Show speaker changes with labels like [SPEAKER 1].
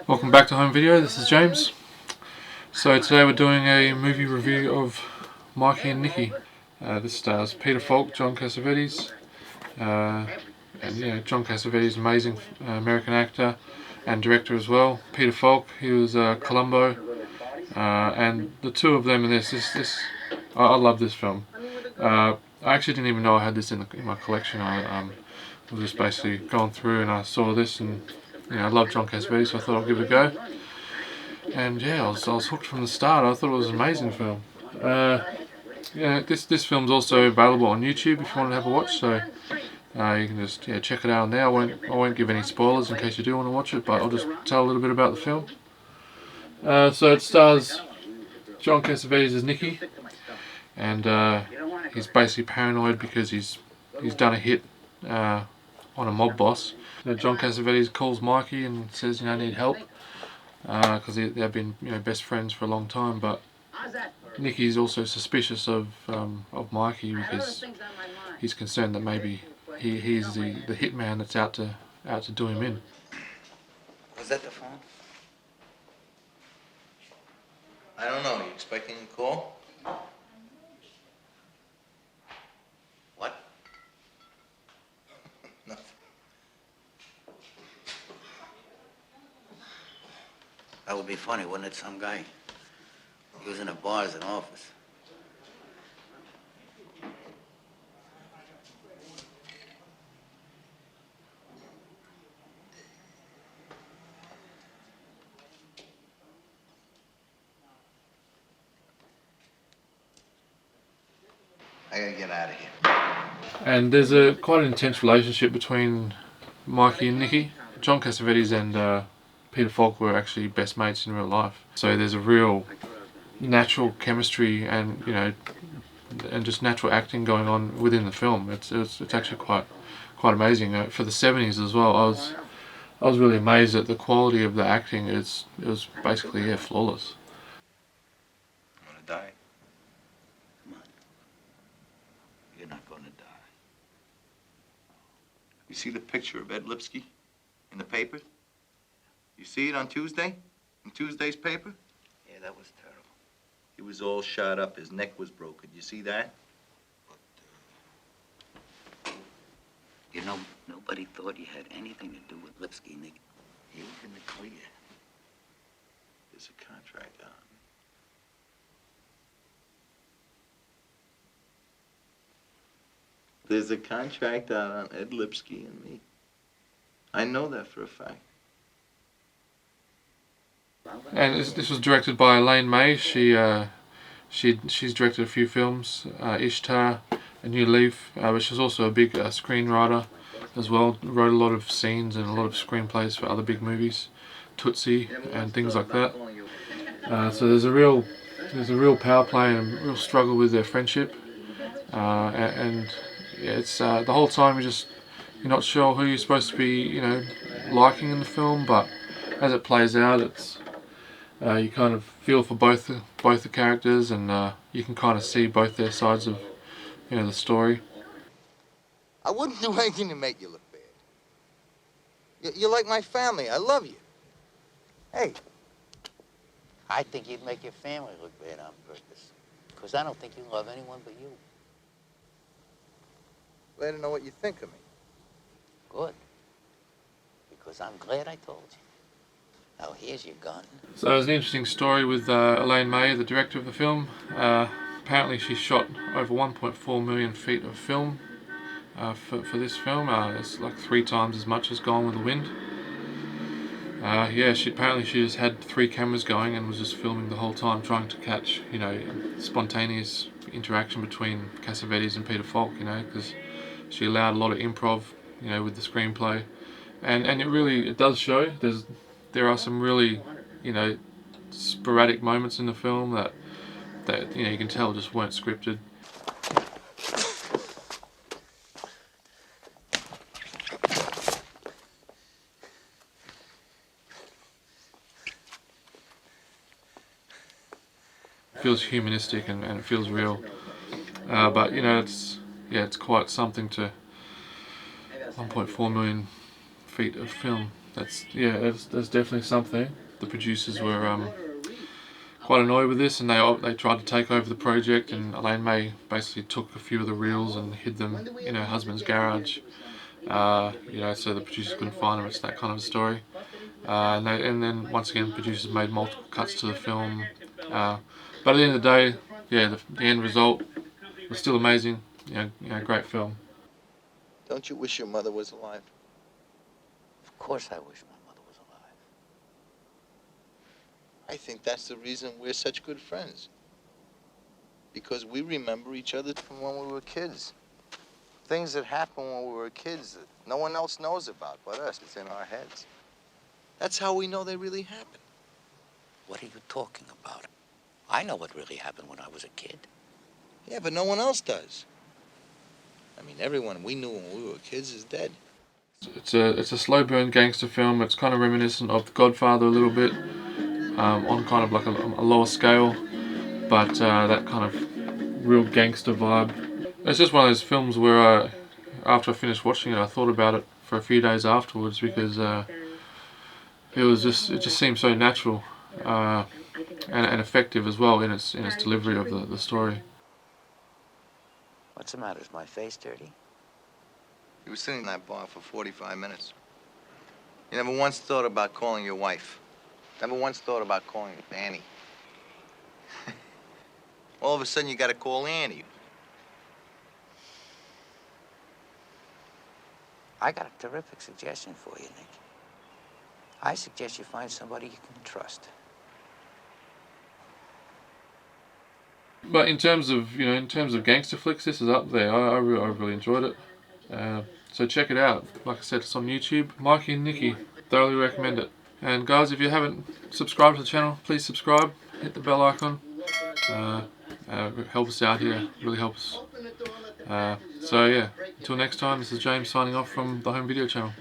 [SPEAKER 1] Welcome back to Home Video, this is James. So today we're doing a movie review of Mikey and Nicky. This stars Peter Falk, John Cassavetes, and John Cassavetes, amazing American actor and director as well. Peter Falk, he was Columbo, and the two of them in this I love this film. I actually didn't even know I had this in my collection. I was just basically going through and I saw this, and I love John Cassavetes, so I thought I'd give it a go. And yeah, I was hooked from the start. I thought it was an amazing film. This film's also available on YouTube if you want to have a watch. So you can just check it out on there. I won't give any spoilers in case you do want to watch it, but I'll just tell a little bit about the film. So it stars John Cassavetes as Nicky, and he's basically paranoid because he's done a hit on a mob boss. John Cassavetes calls Mikey and says, I need help, because they've been best friends for a long time. But Nicky's also suspicious of Mikey because he's concerned that maybe he's the hitman that's out to do him in.
[SPEAKER 2] Was that the phone? I don't know. You expecting a call? What? Nothing. That would be funny, wouldn't it? Some guy. He was in a bar as an office. I gotta get out of here.
[SPEAKER 1] And there's a quite an intense relationship between Mikey and Nicky. John Cassavetes and Peter Falk were actually best mates in real life. So there's a real natural chemistry and and just natural acting going on within the film. It's actually quite amazing for the 70s as well. I was really amazed at the quality of the acting. It was basically flawless.
[SPEAKER 2] You wanna die? Come on. You're not gonna die. You see the picture of Ed Lipsky in the paper? You see it on Tuesday? In Tuesday's paper? Yeah, that was terrible. He was all shot up. His neck was broken. You see that? But, nobody thought he had anything to do with Lipsky, Nick. He was in the clear. There's a contract on. There's a contract out on Ed Lipsky and me. I know that for a fact.
[SPEAKER 1] And this was directed by Elaine May. She's directed a few films, Ishtar, A New Leaf, but she's also a big screenwriter as well. Wrote a lot of scenes and a lot of screenplays for other big movies, Tootsie and things like that. So there's a real power play and a real struggle with their friendship, and it's the whole time you're not sure who you're supposed to be liking in the film, but as it plays out, you kind of feel for both the characters, and you can kind of see both their sides of the story.
[SPEAKER 2] I wouldn't do anything to make you look bad. You're like my family. I love you. Hey. I think you'd make your family look bad on purpose. Because I don't think you love anyone but you. Glad to know what you think of me. Good. Because I'm glad I told you. Now here's your gun.
[SPEAKER 1] So there's an interesting story with Elaine May, the director of the film. Apparently she shot over 1.4 million feet of film for this film. It's like 3 times as much as Gone with the Wind. Apparently she just had 3 cameras going and was just filming the whole time, trying to catch spontaneous interaction between Cassavetes and Peter Falk, because she allowed a lot of improv with the screenplay, and it does show. There are some really sporadic moments in the film that you can tell just weren't scripted. It feels humanistic and it feels real, but it's quite something to 1.4 million feet of film. that's definitely something. The producers were quite annoyed with this, and they tried to take over the project. And Elaine May basically took a few of the reels and hid them in her husband's garage. So the producers couldn't find them. It's that kind of a story. And then once again, producers made multiple cuts to the film. But at the end of the day, the end result was still amazing. Great film.
[SPEAKER 2] Don't you wish your mother was alive?
[SPEAKER 3] Of course I wish my mother was alive.
[SPEAKER 2] I think that's the reason we're such good friends. Because we remember each other from when we were kids. Things that happened when we were kids that no one else knows about but us. It's in our heads. That's how we know they really happened.
[SPEAKER 3] What are you talking about? I know what really happened when I was a kid.
[SPEAKER 2] Yeah, but no one else does. I mean, everyone we knew when we were kids is dead.
[SPEAKER 1] It's a slow burn gangster film. It's kind of reminiscent of The Godfather a little bit, on kind of like a lower scale, but that kind of real gangster vibe. It's just one of those films where after I finished watching it, I thought about it for a few days afterwards, because it just seemed so natural and effective as well in its delivery of the story.
[SPEAKER 3] What's the matter? Is my face dirty?
[SPEAKER 2] You were sitting in that bar for 45 minutes. You never once thought about calling your wife. Never once thought about calling Annie. All of a sudden, you got to call Annie.
[SPEAKER 3] I got a terrific suggestion for you, Nick. I suggest you find somebody you can trust.
[SPEAKER 1] But in terms of gangster flicks, this is up there. I really enjoyed it. So check it out. Like I said, it's on YouTube. Mikey Nicky. Thoroughly recommend it. And guys, if you haven't subscribed to the channel, please subscribe. Hit the bell icon. Help us out here. Really helps. So yeah, until next time, this is James signing off from the Home Video Channel.